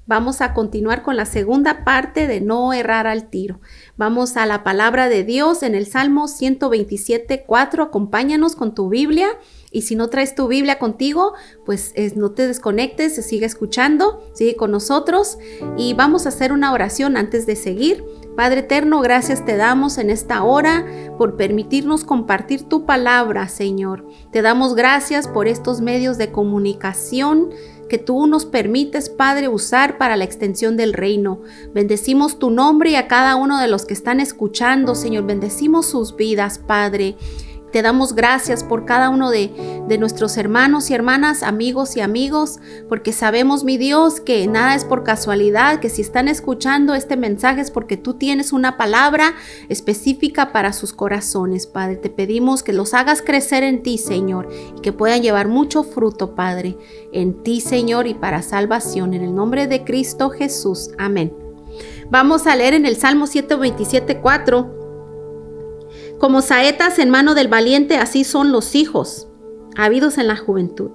Vamos a continuar con la segunda parte de no errar al tiro. Vamos a la palabra de Dios en el Salmo 127:4. Acompáñanos con tu Biblia. Y si no traes tu Biblia contigo, pues no te desconectes, sigue escuchando, sigue con nosotros. Y vamos a hacer una oración antes de seguir. Padre eterno, gracias te damos en esta hora por permitirnos compartir tu palabra, Señor. Te damos gracias por estos medios de comunicación que tú nos permites, Padre, usar para la extensión del reino. Bendecimos tu nombre y a cada uno de los que están escuchando, Señor. Bendecimos sus vidas, Padre. Te damos gracias por cada uno de nuestros hermanos y hermanas, amigos y amigos, porque sabemos, mi Dios, que nada es por casualidad, que si están escuchando este mensaje es porque tú tienes una palabra específica para sus corazones, Padre. Te pedimos que los hagas crecer en ti, Señor, y que puedan llevar mucho fruto, Padre, en ti, Señor, y para salvación. En el nombre de Cristo Jesús. Amén. Vamos a leer en el Salmo 127:4. Como saetas en mano del valiente, así son los hijos, habidos en la juventud.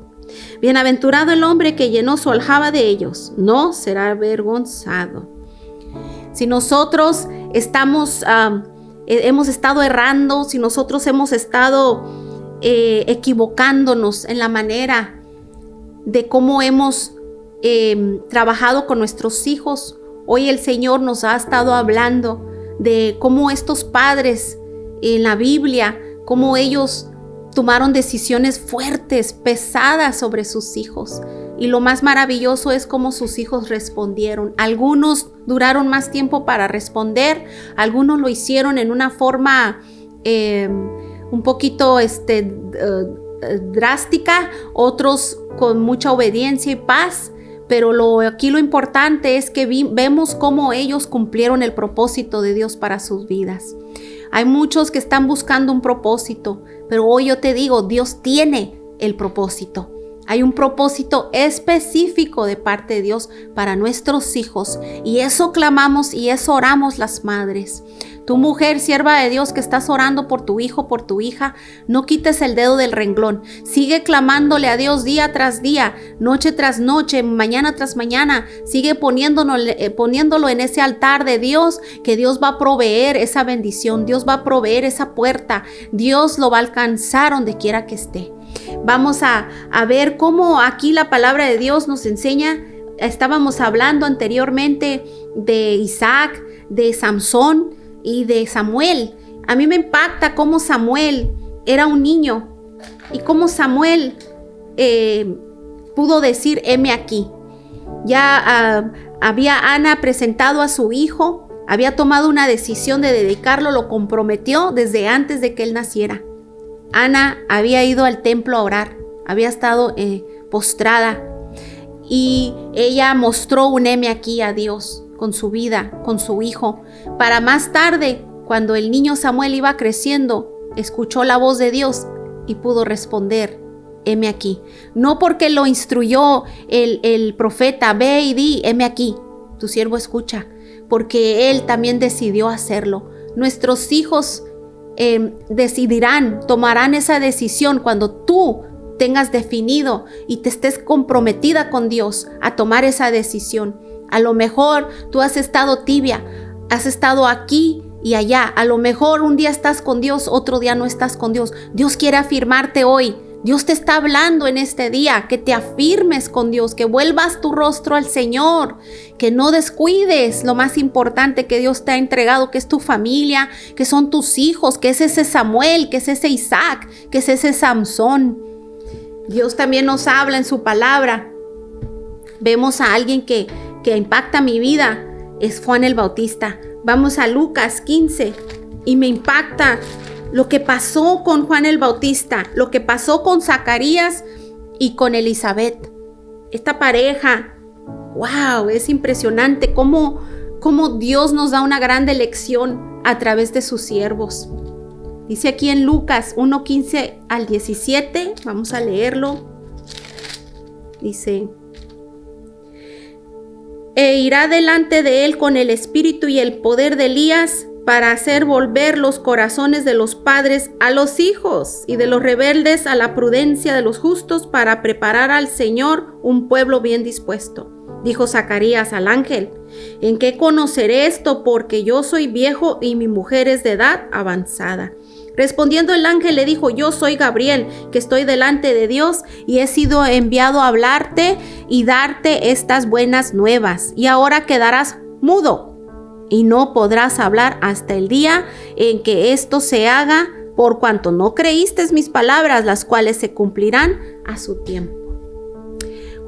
Bienaventurado el hombre que llenó su aljaba de ellos, no será avergonzado. Si nosotros hemos estado errando, si nosotros hemos estado equivocándonos en la manera de cómo hemos trabajado con nuestros hijos, hoy el Señor nos ha estado hablando de cómo estos padres en la Biblia, cómo ellos tomaron decisiones fuertes, pesadas sobre sus hijos. Y lo más maravilloso es cómo sus hijos respondieron. Algunos duraron más tiempo para responder, algunos lo hicieron en una forma un poquito drástica, otros con mucha obediencia y paz. Pero aquí lo importante es que vemos cómo ellos cumplieron el propósito de Dios para sus vidas. Hay muchos que están buscando un propósito, pero hoy yo te digo, Dios tiene el propósito. Hay un propósito específico de parte de Dios para nuestros hijos, y eso clamamos y eso oramos las madres. Tu mujer, sierva de Dios, que estás orando por tu hijo, por tu hija, no quites el dedo del renglón. Sigue clamándole a Dios día tras día, noche tras noche, mañana tras mañana. Sigue poniéndolo en ese altar de Dios, que Dios va a proveer esa bendición. Dios va a proveer esa puerta. Dios lo va a alcanzar donde quiera que esté. Vamos a ver cómo aquí la palabra de Dios nos enseña. Estábamos hablando anteriormente de Isaac, de Samson y de Samuel. A mí me impacta cómo Samuel era un niño y cómo Samuel pudo decir, heme aquí. Ya había Ana presentado a su hijo, había tomado una decisión de dedicarlo, lo comprometió desde antes de que él naciera. Ana había ido al templo a orar, había estado postrada, y ella mostró un heme aquí a Dios con su vida, con su hijo, para más tarde, cuando el niño Samuel iba creciendo, escuchó la voz de Dios y pudo responder, heme aquí. No porque lo instruyó el profeta, ve y di, heme aquí, tu siervo escucha, porque él también decidió hacerlo. Nuestros hijos decidirán, tomarán esa decisión cuando tú tengas definido y te estés comprometida con Dios a tomar esa decisión. A lo mejor tú has estado tibia, has estado aquí y allá. A lo mejor un día estás con Dios, otro día no estás con Dios. Dios quiere afirmarte hoy. Dios te está hablando en este día, que te afirmes con Dios, que vuelvas tu rostro al Señor, que no descuides lo más importante que Dios te ha entregado, que es tu familia, que son tus hijos, que es ese Samuel, que es ese Isaac, que es ese Samson. Dios también nos habla en su palabra. Vemos a alguien que impacta mi vida, es Juan el Bautista. Vamos a Lucas 15 y me impacta lo que pasó con Juan el Bautista, lo que pasó con Zacarías y con Elizabeth. Esta pareja, wow, es impresionante cómo Dios nos da una grande lección a través de sus siervos. Dice aquí en Lucas 1:15 al 17, vamos a leerlo. Dice, e irá delante de él con el espíritu y el poder de Elías, para hacer volver los corazones de los padres a los hijos y de los rebeldes a la prudencia de los justos, para preparar al Señor un pueblo bien dispuesto. Dijo Zacarías al ángel: ¿en qué conoceré esto? Porque yo soy viejo y mi mujer es de edad avanzada. Respondiendo el ángel le dijo: yo soy Gabriel, que estoy delante de Dios y he sido enviado a hablarte y darte estas buenas nuevas. Y ahora quedarás mudo y no podrás hablar hasta el día en que esto se haga, por cuanto no creíste mis palabras, las cuales se cumplirán a su tiempo.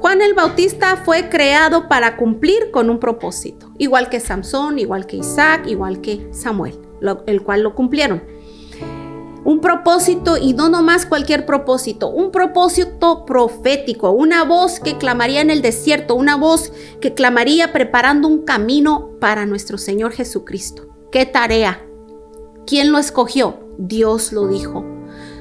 Juan el Bautista fue creado para cumplir con un propósito, igual que Samson, igual que Isaac, igual que Samuel, el cual lo cumplieron. Un propósito, y no nomás cualquier propósito, un propósito profético, una voz que clamaría en el desierto, una voz que clamaría preparando un camino para nuestro Señor Jesucristo. ¿Qué tarea? ¿Quién lo escogió? Dios lo dijo.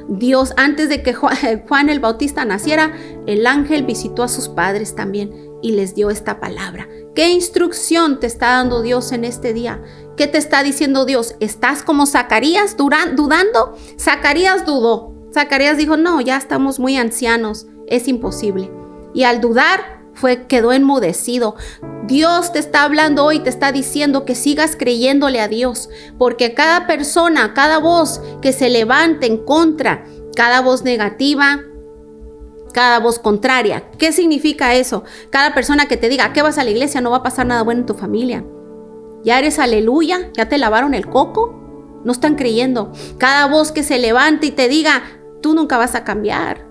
Dios, antes de que Juan el Bautista naciera, el ángel visitó a sus padres también y les dio esta palabra. ¿Qué instrucción te está dando Dios en este día? ¿Qué te está diciendo Dios? ¿Estás como Zacarías dudando? Zacarías dudó. Zacarías dijo: no, ya estamos muy ancianos, es imposible. Y al dudar, quedó enmudecido. Dios te está hablando hoy, te está diciendo que sigas creyéndole a Dios, porque cada persona, cada voz que se levante en contra, cada voz negativa, cada voz contraria. ¿Qué significa eso? Cada persona que te diga: ¿qué vas a la iglesia? No va a pasar nada bueno en tu familia. ¿Ya eres aleluya? ¿Ya te lavaron el coco? No están creyendo. Cada voz que se levante y te diga: tú nunca vas a cambiar.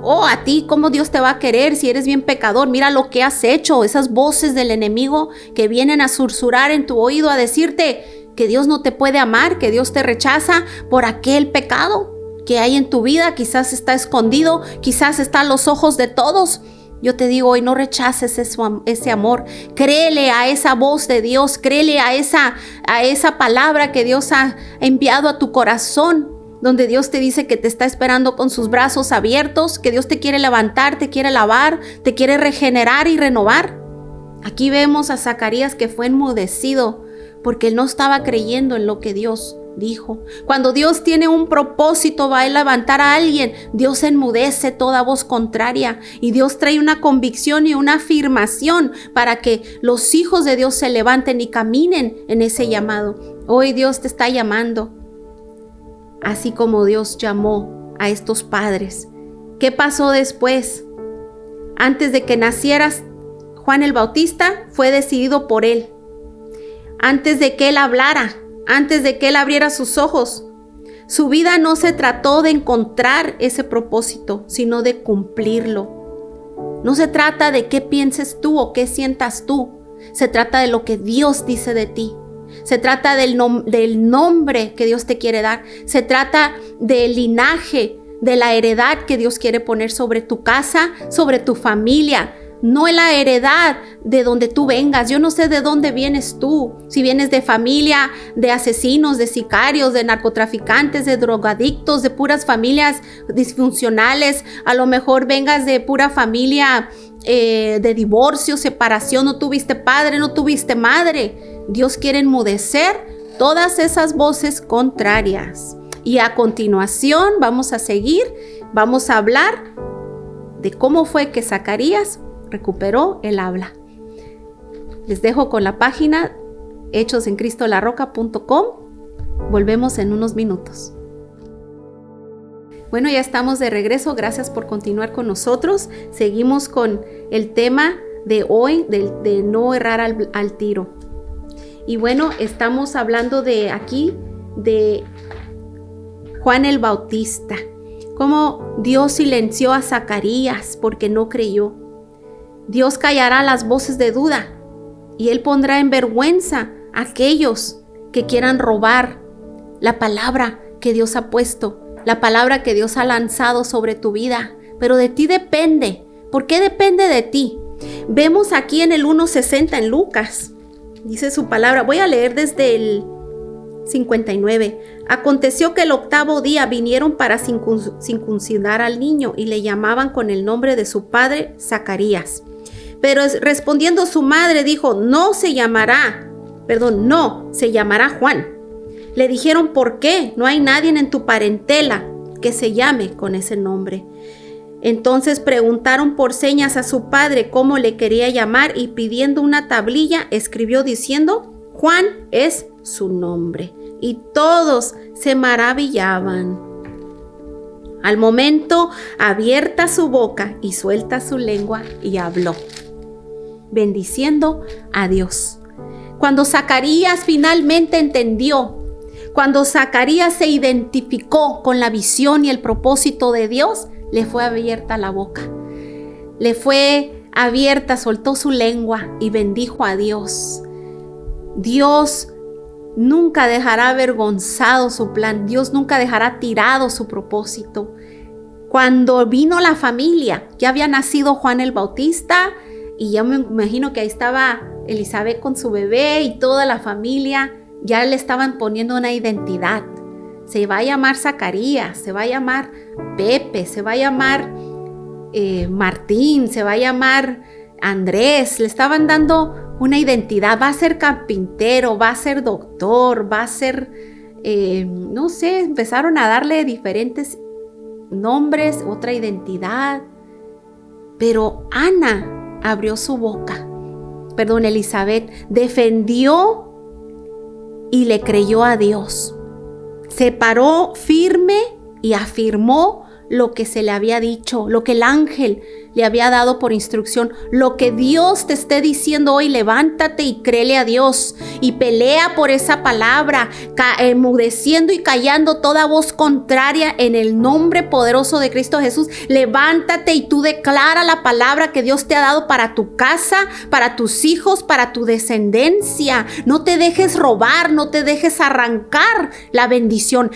Oh, a ti, ¿cómo Dios te va a querer si eres bien pecador? Mira lo que has hecho. Esas voces del enemigo que vienen a susurrar en tu oído, a decirte que Dios no te puede amar, que Dios te rechaza por aquel pecado que hay en tu vida. Quizás está escondido, quizás está a los ojos de todos. Yo te digo hoy: no rechaces ese amor. Créele a esa voz de Dios, créele a esa palabra que Dios ha enviado a tu corazón, donde Dios te dice que te está esperando con sus brazos abiertos, que Dios te quiere levantar, te quiere lavar, te quiere regenerar y renovar. Aquí vemos a Zacarías que fue enmudecido porque él no estaba creyendo en lo que Dios dijo. Cuando Dios tiene un propósito, va a levantar a alguien, Dios enmudece toda voz contraria y Dios trae una convicción y una afirmación para que los hijos de Dios se levanten y caminen en ese llamado. Hoy Dios te está llamando, así como Dios llamó a estos padres. ¿Qué pasó después? Antes de que nacieras, Juan el Bautista fue decidido por él. Antes de que él hablara, antes de que él abriera sus ojos, su vida no se trató de encontrar ese propósito, sino de cumplirlo. No se trata de qué pienses tú o qué sientas tú. Se trata de lo que Dios dice de ti. Se trata del nombre que Dios te quiere dar. Se trata del linaje, de la heredad que Dios quiere poner sobre tu casa, sobre tu familia. No es la heredad de donde tú vengas. Yo no sé de dónde vienes tú. Si vienes de familia de asesinos, de sicarios, de narcotraficantes, de drogadictos, de puras familias disfuncionales. A lo mejor vengas de pura familia de divorcio, separación. No tuviste padre, no tuviste madre. Dios quiere enmudecer todas esas voces contrarias. Y a continuación vamos a seguir, vamos a hablar de cómo fue que Zacarías recuperó el habla. Les dejo con la página hechosencristolarroca.com. Volvemos en unos minutos. Bueno, ya estamos de regreso. Gracias por continuar con nosotros. Seguimos con el tema de hoy, de no errar al tiro. Y bueno, estamos hablando de Juan el Bautista. Cómo Dios silenció a Zacarías porque no creyó. Dios callará las voces de duda y Él pondrá en vergüenza a aquellos que quieran robar la palabra que Dios ha puesto, la palabra que Dios ha lanzado sobre tu vida. Pero de ti depende. ¿Por qué depende de ti? Vemos aquí en el 1:60 en Lucas, dice su palabra. Voy a leer desde el 59. Aconteció que el 8º día vinieron para circuncidar al niño y le llamaban con el nombre de su padre Zacarías. Pero respondiendo su madre dijo: no, se llamará Juan. Le dijeron: ¿por qué? No hay nadie en tu parentela que se llame con ese nombre. Entonces preguntaron por señas a su padre cómo le quería llamar y pidiendo una tablilla escribió diciendo: Juan es su nombre. Y todos se maravillaban. Al momento, abierta su boca y suelta su lengua y habló, bendiciendo a Dios. Cuando Zacarías finalmente entendió, cuando Zacarías se identificó con la visión y el propósito de Dios, le fue abierta la boca. Le fue abierta, soltó su lengua y bendijo a Dios. Dios nunca dejará avergonzado su plan. Dios nunca dejará tirado su propósito. Cuando vino la familia, ya había nacido Juan el Bautista y ya me imagino que ahí estaba Elizabeth con su bebé y toda la familia. Ya le estaban poniendo una identidad. Se va a llamar Zacarías, se va a llamar Pepe, se va a llamar Martín, se va a llamar Andrés. Le estaban dando una identidad. Va a ser carpintero, va a ser doctor, va a ser, no sé, empezaron a darle diferentes nombres, otra identidad. Pero Ana abrió su boca. Elizabeth defendió y le creyó a Dios. Se paró firme y afirmó lo que se le había dicho, lo que el ángel le había dado por instrucción. Lo que Dios te esté diciendo hoy, levántate y créele a Dios y pelea por esa palabra, enmudeciendo y callando toda voz contraria en el nombre poderoso de Cristo Jesús. Levántate y tú declara la palabra que Dios te ha dado para tu casa, para tus hijos, para tu descendencia. No te dejes robar, no te dejes arrancar la bendición.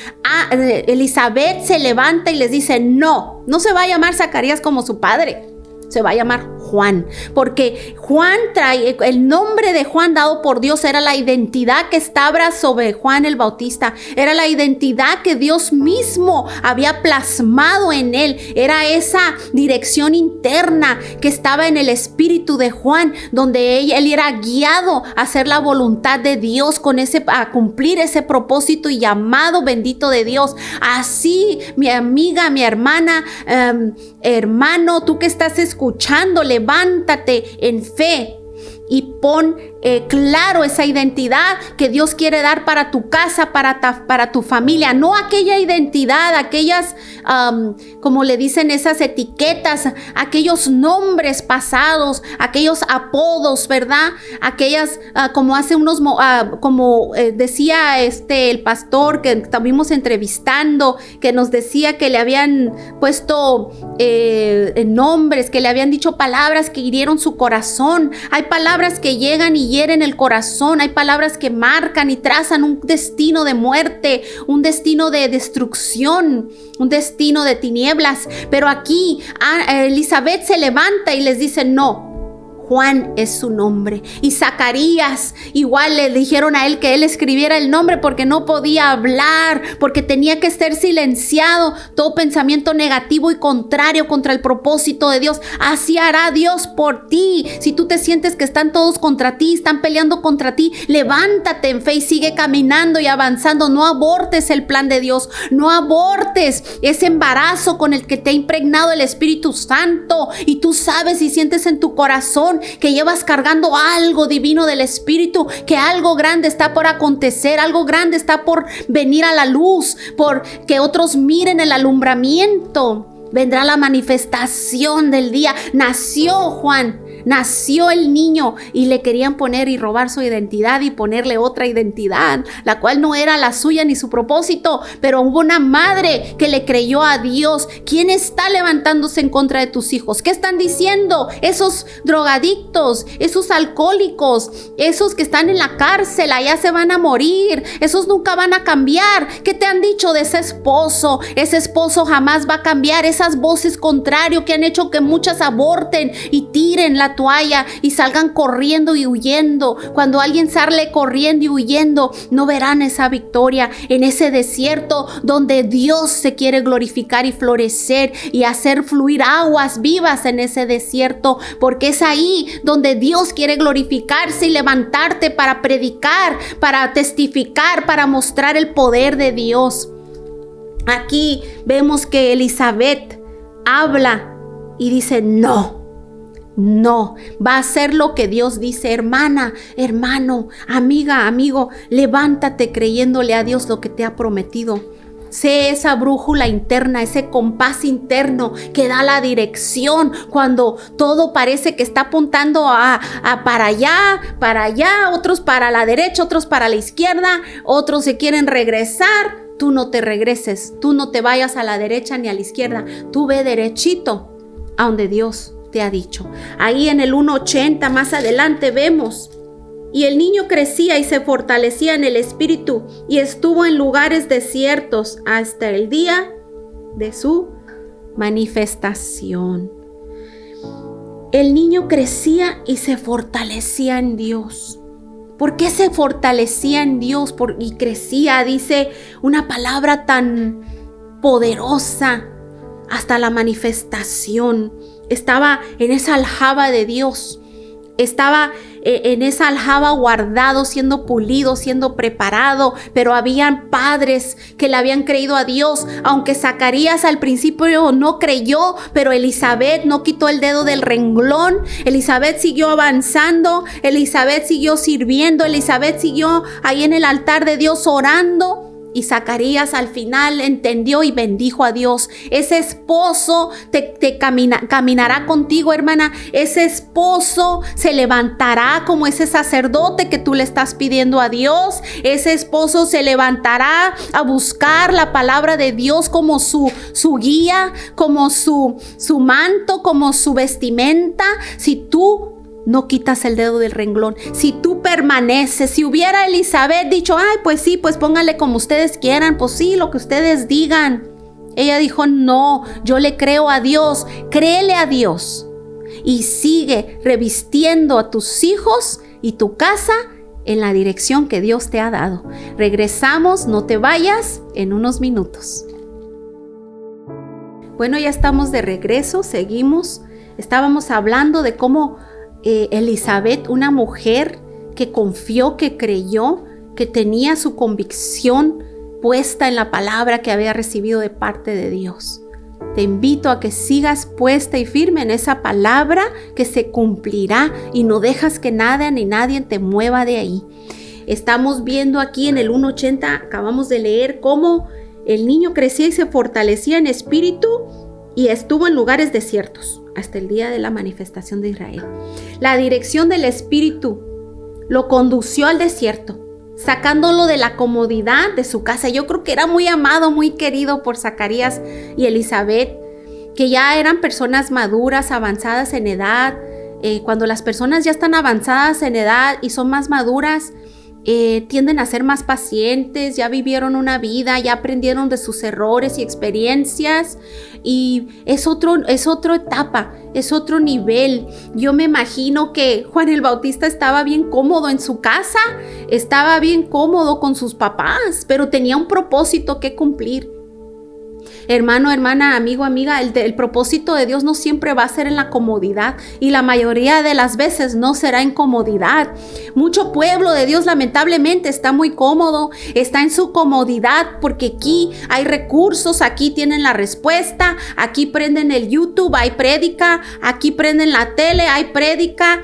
Elizabeth se levanta y les dice: no se va a llamar Zacarías como su padre, se va a llamar Juan, porque Juan trae, el nombre de Juan dado por Dios era la identidad que estaba sobre Juan el Bautista, era la identidad que Dios mismo había plasmado en él, era esa dirección interna que estaba en el espíritu de Juan, donde él era guiado a hacer la voluntad de Dios, a cumplir ese propósito y llamado bendito de Dios. Así, mi amiga, mi hermana, hermano, tú que estás escuchando, levántate en fe y pon claro esa identidad que Dios quiere dar para tu casa, para tu familia. No aquella identidad, aquellas, como le dicen, esas etiquetas, aquellos nombres pasados, aquellos apodos, ¿verdad? Aquellas, como hace unos, decía el pastor que estuvimos entrevistando, que nos decía que le habían puesto nombres, que le habían dicho palabras que hirieron su corazón. Hay palabras que llegan y hieren el corazón, hay palabras que marcan y trazan un destino de muerte, un destino de destrucción, un destino de tinieblas. Pero aquí Elizabeth se levanta y les dice: no, Juan es su nombre. Y Zacarías, igual le dijeron a él que él escribiera el nombre porque no podía hablar, porque tenía que ser silenciado todo pensamiento negativo y contrario contra el propósito de Dios. Así hará Dios por ti. Si tú te sientes que están todos contra ti, están peleando contra ti, levántate en fe y sigue caminando y avanzando. No abortes el plan de Dios, no abortes ese embarazo con el que te ha impregnado el Espíritu Santo, y tú sabes y sientes en tu corazón que llevas cargando algo divino del Espíritu, que algo grande está por acontecer, algo grande está por venir a la luz, por que otros miren el alumbramiento. Vendrá la manifestación del día. Nació Juan, nació el niño, y le querían poner y robar su identidad y ponerle otra identidad, la cual no era la suya ni su propósito. Pero hubo una madre que le creyó a Dios. ¿Quién está levantándose en contra de tus hijos? ¿Qué están diciendo esos drogadictos, esos alcohólicos, esos que están en la cárcel, allá se van a morir, esos nunca van a cambiar? ¿Qué te han dicho de ese esposo? Ese esposo jamás va a cambiar. Esas voces contrarias que han hecho que muchas aborten y tiren la toalla y salgan corriendo y huyendo. Cuando alguien sale corriendo y huyendo, no verán esa victoria en ese desierto donde Dios se quiere glorificar y florecer y hacer fluir aguas vivas en ese desierto, porque es ahí donde Dios quiere glorificarse y levantarte para predicar, para testificar, para mostrar el poder de Dios. Aquí vemos que Elizabeth habla y dice, no, va a hacer lo que Dios dice. Hermana, hermano, amiga, amigo, levántate creyéndole a Dios lo que te ha prometido. Sé esa brújula interna, ese compás interno que da la dirección cuando todo parece que está apuntando para allá, otros para la derecha, otros para la izquierda, otros se quieren regresar. Tú no te regreses, tú no te vayas a la derecha ni a la izquierda, tú ve derechito a donde Dios te ha dicho. Ahí en el 1:80 más adelante vemos: y el niño crecía y se fortalecía en el espíritu y estuvo en lugares desiertos hasta el día de su manifestación. El niño crecía y se fortalecía en Dios. ¿Por qué se fortalecía en Dios y crecía? Dice una palabra tan poderosa: hasta la manifestación. Estaba en esa aljaba de Dios. Estaba en esa aljaba guardado, siendo pulido, siendo preparado, pero habían padres que le habían creído a Dios, aunque Zacarías al principio no creyó, pero Elizabeth no quitó el dedo del renglón. Elizabeth siguió avanzando, Elizabeth siguió sirviendo, Elizabeth siguió ahí en el altar de Dios orando. Y Zacarías al final entendió y bendijo a Dios. Ese esposo caminará contigo, hermana. Ese esposo se levantará como ese sacerdote que tú le estás pidiendo a Dios. Ese esposo se levantará a buscar la palabra de Dios como su guía, como su manto, como su vestimenta. Si tú no quitas el dedo del renglón, si tú permaneces. Si hubiera Elizabeth dicho, ay, pues sí, pues pónganle como ustedes quieran, pues sí, lo que ustedes digan. Ella dijo, no, yo le creo a Dios. Créele a Dios y sigue revistiendo a tus hijos y tu casa en la dirección que Dios te ha dado. Regresamos, no te vayas, en unos minutos. Bueno, ya estamos de regreso, seguimos. Estábamos hablando de cómo Elizabeth, una mujer que confió, que creyó, que tenía su convicción puesta en la palabra que había recibido de parte de Dios. Te invito a que sigas puesta y firme en esa palabra que se cumplirá y no dejas que nada ni nadie te mueva de ahí. Estamos viendo aquí en el 1:80, acabamos de leer cómo el niño crecía y se fortalecía en espíritu y estuvo en lugares desiertos hasta el día de la manifestación de Israel. La dirección del Espíritu lo condució al desierto, sacándolo de la comodidad de su casa. Yo creo que era muy amado, muy querido por Zacarías y Elizabeth, que ya eran personas maduras, avanzadas en edad. Cuando las personas ya están avanzadas en edad y son más maduras, tienden a ser más pacientes, ya vivieron una vida, ya aprendieron de sus errores y experiencias, y es otra etapa, es otro nivel. Yo me imagino que Juan el Bautista estaba bien cómodo en su casa, estaba bien cómodo con sus papás, pero tenía un propósito que cumplir. Hermano, hermana, amigo, amiga, el propósito de Dios no siempre va a ser en la comodidad, y la mayoría de las veces no será en comodidad. Mucho pueblo de Dios lamentablemente está muy cómodo, está en su comodidad porque aquí hay recursos, aquí tienen la respuesta, aquí prenden el YouTube, hay prédica, aquí prenden la tele, hay prédica,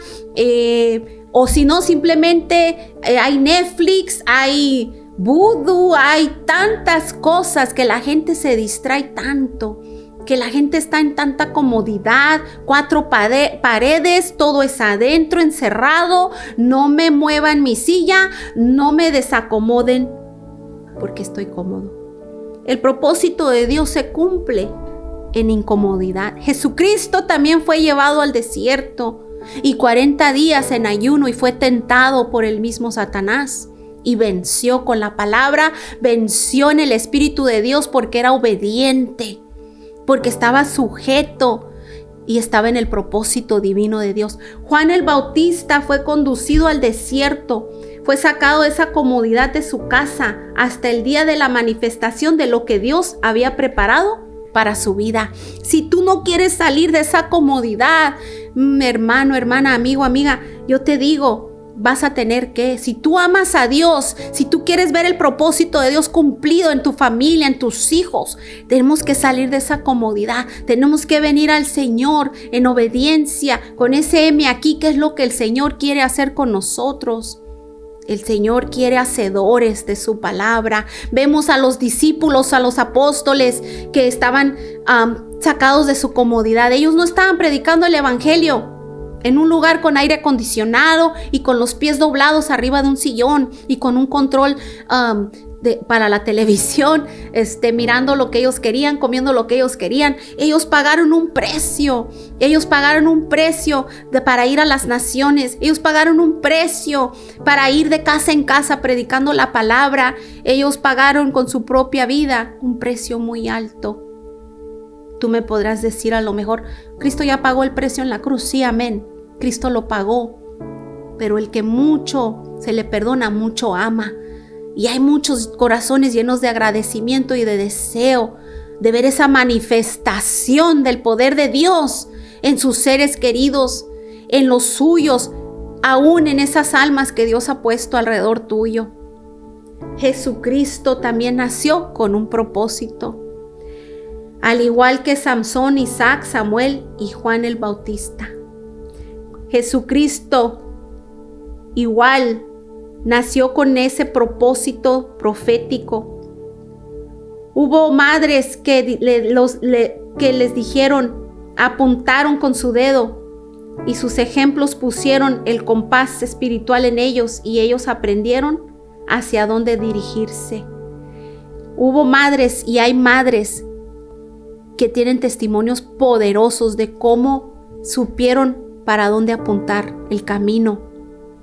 o si no, simplemente hay Netflix, hay vudú, hay tantas cosas que la gente se distrae tanto, que la gente está en tanta comodidad, 4 paredes, todo es adentro, encerrado, no me muevan mi silla, no me desacomoden porque estoy cómodo. El propósito de Dios se cumple en incomodidad. Jesucristo también fue llevado al desierto y 40 días en ayuno y fue tentado por el mismo Satanás. Y venció con la palabra, venció en el Espíritu de Dios porque era obediente, porque estaba sujeto y estaba en el propósito divino de Dios. Juan el Bautista fue conducido al desierto, fue sacado de esa comodidad de su casa hasta el día de la manifestación de lo que Dios había preparado para su vida. Si tú no quieres salir de esa comodidad, hermano, hermana, amigo, amiga, yo te digo, vas a tener que, si tú amas a Dios, si tú quieres ver el propósito de Dios cumplido en tu familia, en tus hijos, tenemos que salir de esa comodidad, tenemos que venir al Señor en obediencia, con ese heme aquí, que es lo que el Señor quiere hacer con nosotros. El Señor quiere hacedores de su palabra. Vemos a los discípulos, a los apóstoles que estaban sacados de su comodidad. Ellos no estaban predicando el evangelio en un lugar con aire acondicionado y con los pies doblados arriba de un sillón y con un control para la televisión, mirando lo que ellos querían, comiendo lo que ellos querían. Ellos pagaron un precio. Ellos pagaron un precio para ir a las naciones. Ellos pagaron un precio para ir de casa en casa predicando la palabra. Ellos pagaron con su propia vida un precio muy alto. Tú me podrás decir a lo mejor, Cristo ya pagó el precio en la cruz. Sí, amén. Cristo lo pagó. Pero el que mucho se le perdona, mucho ama. Y hay muchos corazones llenos de agradecimiento y de deseo de ver esa manifestación del poder de Dios en sus seres queridos, en los suyos, aún en esas almas que Dios ha puesto alrededor tuyo. Jesucristo también nació con un propósito, al igual que Samson, Isaac, Samuel y Juan el Bautista. Jesucristo igual nació con ese propósito profético. Hubo madres que les dijeron, apuntaron con su dedo y sus ejemplos pusieron el compás espiritual en ellos y ellos aprendieron hacia dónde dirigirse. Hubo madres y hay madres que tienen testimonios poderosos de cómo supieron para dónde apuntar el camino.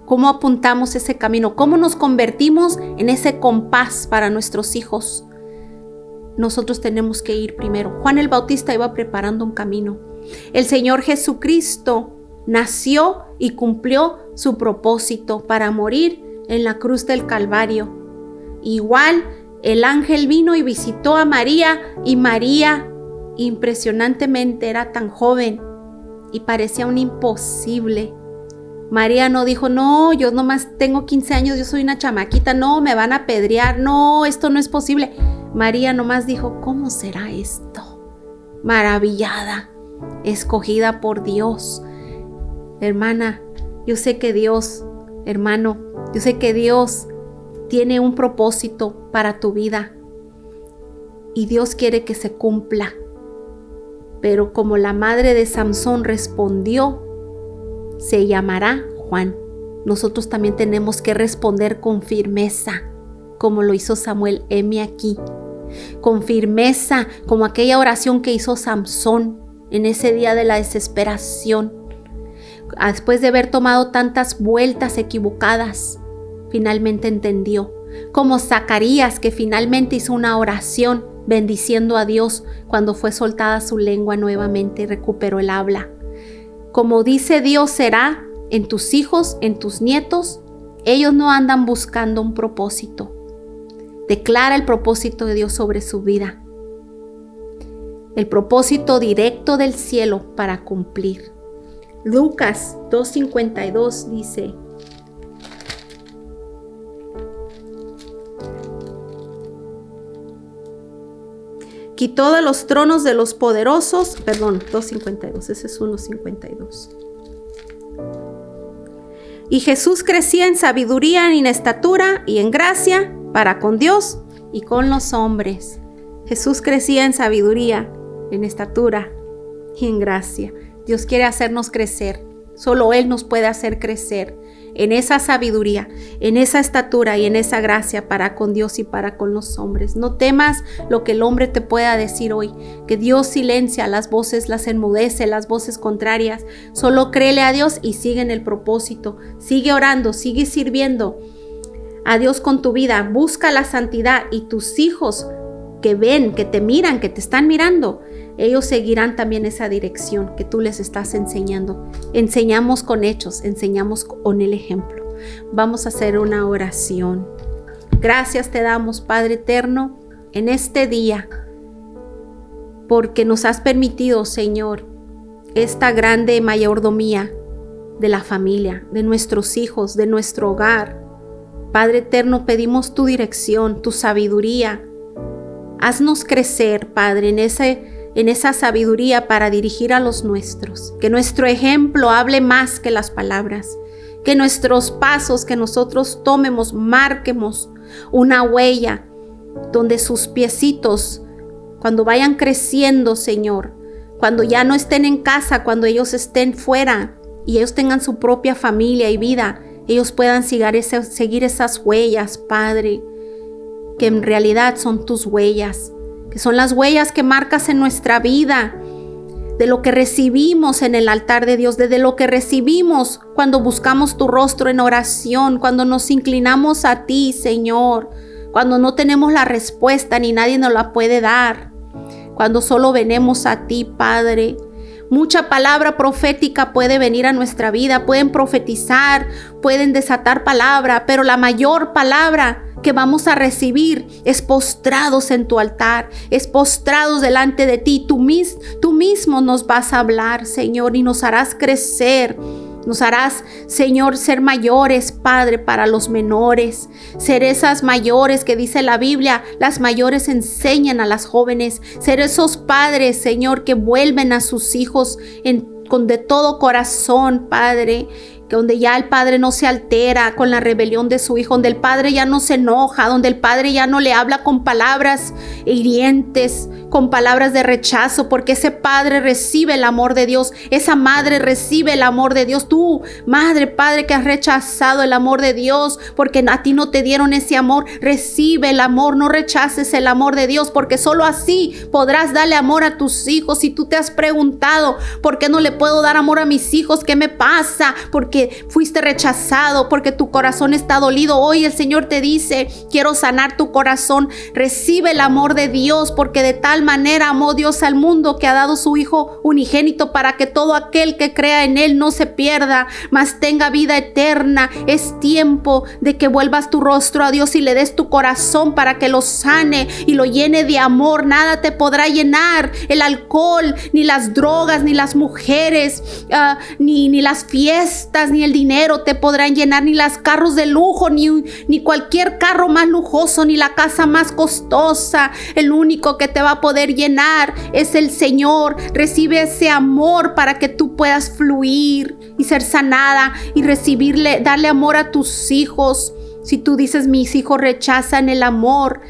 ¿Cómo apuntamos ese camino? ¿Cómo nos convertimos en ese compás para nuestros hijos? Nosotros tenemos que ir primero. Juan el Bautista iba preparando un camino. El Señor Jesucristo nació y cumplió su propósito para morir en la cruz del Calvario. Igual el ángel vino y visitó a María, y María impresionantemente era tan joven y parecía un imposible. María no dijo, no, yo nomás tengo 15 años, yo soy una chamaquita, no, me van a apedrear, no, esto no es posible. María nomás dijo, ¿cómo será esto? Maravillada, escogida por Dios. Hermana, yo sé que Dios, hermano, yo sé que Dios tiene un propósito para tu vida y Dios quiere que se cumpla. Pero como la madre de Samson respondió, se llamará Juan. Nosotros también tenemos que responder con firmeza, como lo hizo Samuel, heme aquí. Con firmeza, como aquella oración que hizo Samson en ese día de la desesperación. Después de haber tomado tantas vueltas equivocadas, finalmente entendió. Como Zacarías, que finalmente hizo una oración bendiciendo a Dios cuando fue soltada su lengua nuevamente y recuperó el habla. Como dice Dios será en tus hijos, en tus nietos. Ellos no andan buscando un propósito. Declara el propósito de Dios sobre su vida. El propósito directo del cielo para cumplir. Lucas 2:52 dice: quitó de los tronos de los poderosos, 2:52, ese es 1:52. Y Jesús crecía en sabiduría, en estatura y en gracia para con Dios y con los hombres. Jesús crecía en sabiduría, en estatura y en gracia. Dios quiere hacernos crecer. Solo Él nos puede hacer crecer en esa sabiduría, en esa estatura y en esa gracia para con Dios y para con los hombres. No temas lo que el hombre te pueda decir hoy, que Dios silencia las voces, las enmudece, las voces contrarias. Solo créele a Dios y sigue en el propósito. Sigue orando, sigue sirviendo a Dios con tu vida. Busca la santidad y tus hijos que ven, que te miran, que te están mirando, ellos seguirán también esa dirección que tú les estás enseñando. Enseñamos con hechos, enseñamos con el ejemplo. Vamos a hacer una oración. Gracias te damos, Padre eterno, en este día, porque nos has permitido, Señor, esta grande mayordomía de la familia, de nuestros hijos, de nuestro hogar. Padre eterno, pedimos tu dirección, tu sabiduría. Haznos crecer, Padre, en esa sabiduría para dirigir a los nuestros. Que nuestro ejemplo hable más que las palabras. Que nuestros pasos que nosotros tomemos, marquemos una huella donde sus piecitos, cuando vayan creciendo, Señor, cuando ya no estén en casa, cuando ellos estén fuera y ellos tengan su propia familia y vida, ellos puedan seguir esas huellas, Padre, que en realidad son tus huellas, que son las huellas que marcas en nuestra vida, de lo que recibimos en el altar de Dios, de lo que recibimos cuando buscamos tu rostro en oración, cuando nos inclinamos a ti, Señor, cuando no tenemos la respuesta ni nadie nos la puede dar, cuando solo venimos a ti, Padre. Mucha palabra profética puede venir a nuestra vida, pueden profetizar, pueden desatar palabra, pero la mayor palabra que vamos a recibir es postrados en tu altar, es postrados delante de ti. Tú mismo nos vas a hablar, Señor, y nos harás crecer. Nos harás, Señor, ser mayores, Padre, para los menores. Ser esas mayores que dice la Biblia, las mayores enseñan a las jóvenes. Ser esos padres, Señor, que vuelven a sus hijos con de todo corazón, Padre. Que donde ya el padre no se altera con la rebelión de su hijo, donde el padre ya no se enoja, donde el padre ya no le habla con palabras hirientes, con palabras de rechazo, porque ese padre recibe el amor de Dios, esa madre recibe el amor de Dios. Tú, madre, padre, que has rechazado el amor de Dios, porque a ti no te dieron ese amor, recibe el amor, no rechaces el amor de Dios, porque solo así podrás darle amor a tus hijos. Si tú te has preguntado, ¿por qué no le puedo dar amor a mis hijos? ¿Qué me pasa? Porque fuiste rechazado, porque tu corazón está dolido. Hoy el Señor te dice, quiero sanar tu corazón. Recibe el amor de Dios, porque de tal manera amó Dios al mundo que ha dado su Hijo unigénito para que todo aquel que crea en Él no se pierda, mas tenga vida eterna. Es tiempo de que vuelvas tu rostro a Dios y le des tu corazón para que lo sane y lo llene de amor. Nada te podrá llenar, el alcohol, ni las drogas, ni las mujeres, ni las fiestas, ni el dinero te podrán llenar, ni los carros de lujo, ni cualquier carro más lujoso, ni la casa más costosa. El único que te va a poder llenar es el Señor. Recibe ese amor para que tú puedas fluir y ser sanada y darle amor a tus hijos. Si tú dices, mis hijos rechazan el amor,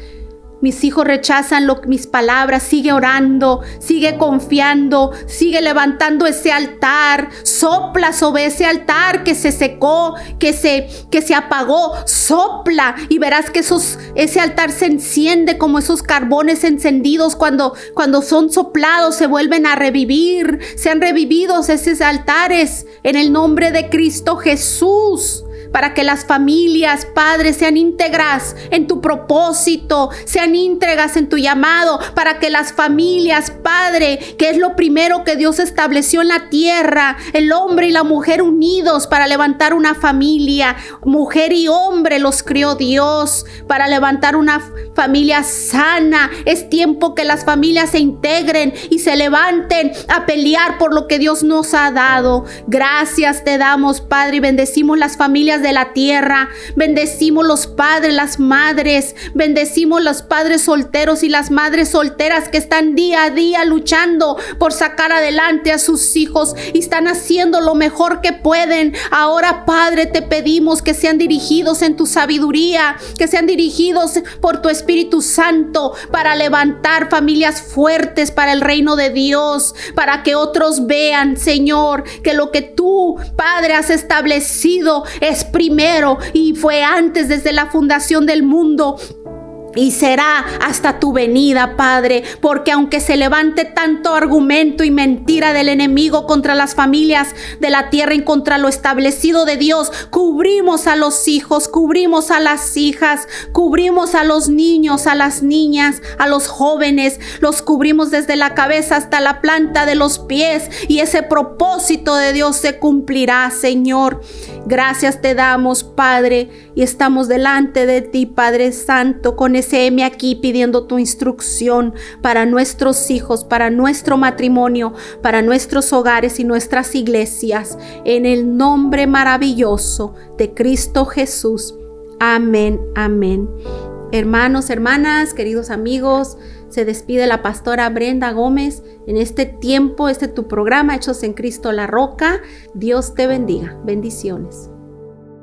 mis hijos rechazan mis palabras, sigue orando, sigue confiando, sigue levantando ese altar. Sopla sobre ese altar que se secó, que se apagó. Sopla y verás que ese altar se enciende como esos carbones encendidos cuando son soplados, se vuelven a revivir. Sean revividos esos altares en el nombre de Cristo Jesús. Para que las familias, Padre, sean íntegras en tu propósito, sean íntegras en tu llamado, para que las familias, Padre, que es lo primero que Dios estableció en la tierra, el hombre y la mujer unidos para levantar una familia, mujer y hombre los crió Dios para levantar una familia sana. Es tiempo que las familias se integren y se levanten a pelear por lo que Dios nos ha dado. Gracias te damos, Padre, y bendecimos las familias de la tierra, bendecimos los padres, las madres, bendecimos los padres solteros y las madres solteras que están día a día luchando por sacar adelante a sus hijos y están haciendo lo mejor que pueden. Ahora, Padre, te pedimos que sean dirigidos en tu sabiduría, que sean dirigidos por tu Espíritu Santo para levantar familias fuertes para el reino de Dios, para que otros vean, Señor, que lo que tú, Padre, has establecido es primero y fue antes, desde la fundación del mundo. Y será hasta tu venida, Padre, porque aunque se levante tanto argumento y mentira del enemigo contra las familias de la tierra y contra lo establecido de Dios, cubrimos a los hijos, cubrimos a las hijas, cubrimos a los niños, a las niñas, a los jóvenes, los cubrimos desde la cabeza hasta la planta de los pies, y ese propósito de Dios se cumplirá, Señor. Gracias te damos, Padre, y estamos delante de ti, Padre Santo, con ese dice, heme aquí pidiendo tu instrucción para nuestros hijos, para nuestro matrimonio, para nuestros hogares y nuestras iglesias, en el nombre maravilloso de Cristo Jesús. Amén, amén. Hermanos, hermanas, queridos amigos, se despide la pastora Brenda Gómez en este tiempo, tu programa Hechos en Cristo la Roca. Dios te bendiga. Bendiciones.